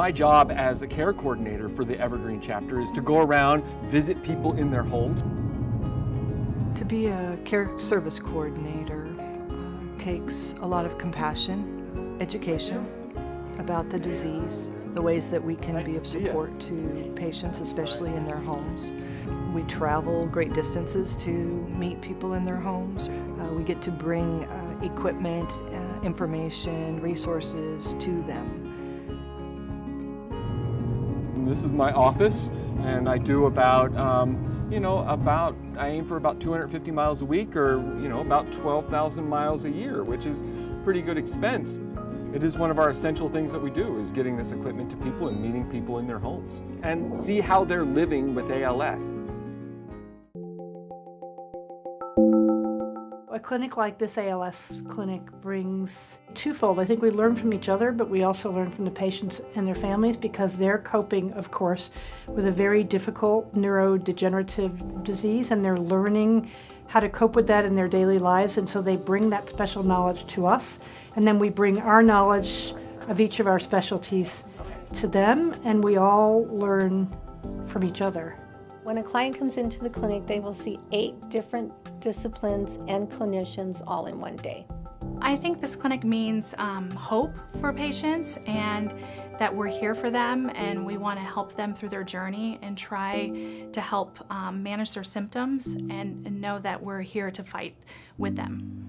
My job as a care coordinator for the Evergreen chapter is to go around, visit people in their homes. To be a care service coordinator takes a lot of compassion, education about the disease, the ways that we can be of support to patients, especially in their homes. We travel great distances to meet people in their homes. We get to bring equipment, information, resources to them. This is my office, and I do about, I aim for about 250 miles a week, or, about 12,000 miles a year, which is pretty good expense. It is one of our essential things that we do, is getting this equipment to people and meeting people in their homes and see how they're living with ALS. A clinic like this ALS clinic brings twofold. I think we learn from each other, but we also learn from the patients and their families, because they're coping, of course, with a very difficult neurodegenerative disease, and they're learning how to cope with that in their daily lives, and so they bring that special knowledge to us, and then we bring our knowledge of each of our specialties to them, and we all learn from each other. When a client comes into the clinic, they will see 8 different disciplines and clinicians all in one day. I think this clinic means hope for patients, and that we're here for them, and we want to help them through their journey and try to help manage their symptoms, and know that we're here to fight with them.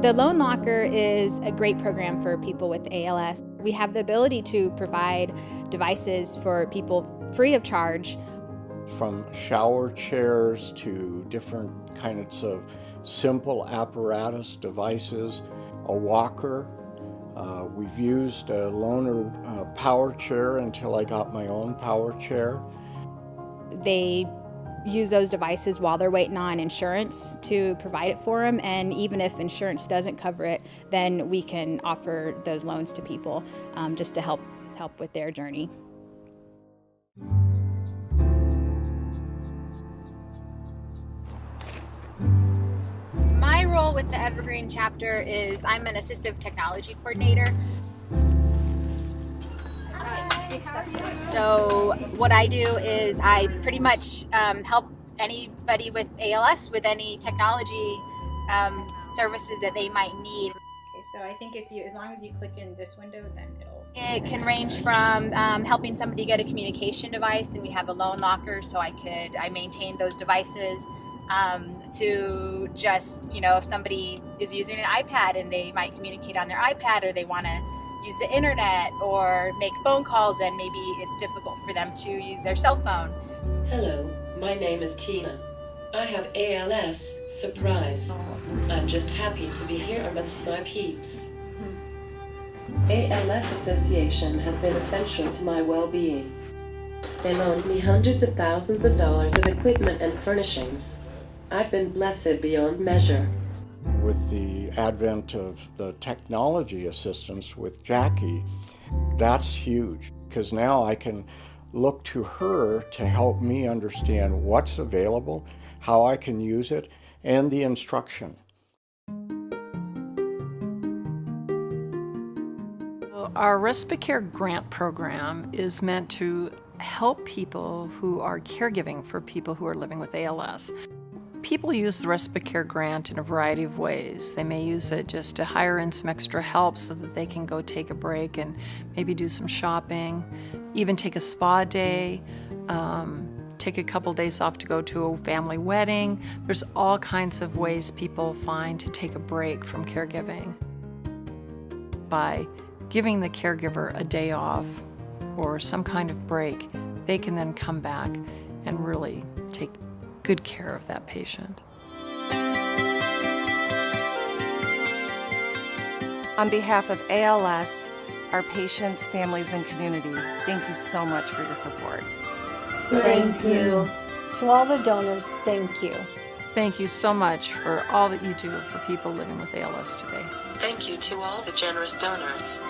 The Loan Locker is a great program for people with ALS. We have the ability to provide devices for people free of charge. From shower chairs to different kinds of simple apparatus devices, a walker. We've used a loaner power chair until I got my own power chair. They use those devices while they're waiting on insurance to provide it for them, and even if insurance doesn't cover it, then we can offer those loans to people just to help with their journey. My role with the Evergreen chapter is I'm an assistive technology coordinator. So what I do is I pretty much help anybody with ALS with any technology services that they might need. Okay, so I think as long as you click in this window, then it can range from helping somebody get a communication device, and we have a loan locker, so I maintain those devices, to just, if somebody is using an iPad and they might communicate on their iPad, or they want to use the internet or make phone calls, and maybe it's difficult for them to use their cell phone. Hello, my name is Tina. I have ALS. Surprise. I'm just happy to be here amongst my peeps. ALS Association has been essential to my well-being. They loaned me hundreds of thousands of dollars of equipment and furnishings. I've been blessed beyond measure. With the advent of the technology assistance with Jackie, that's huge, because now I can look to her to help me understand what's available, how I can use it, and the instruction. Our Respite grant program is meant to help people who are caregiving for people who are living with ALS. People use the Respite grant in a variety of ways. They may use it just to hire in some extra help so that they can go take a break and maybe do some shopping, even take a spa day, take a couple days off to go to a family wedding. There's all kinds of ways people find to take a break from caregiving. By giving the caregiver a day off or some kind of break, they can then come back and really take good care of that patient. On behalf of ALS, our patients, families, and community, thank you so much for your support. Thank you. To all the donors, thank you. Thank you so much for all that you do for people living with ALS today. Thank you to all the generous donors.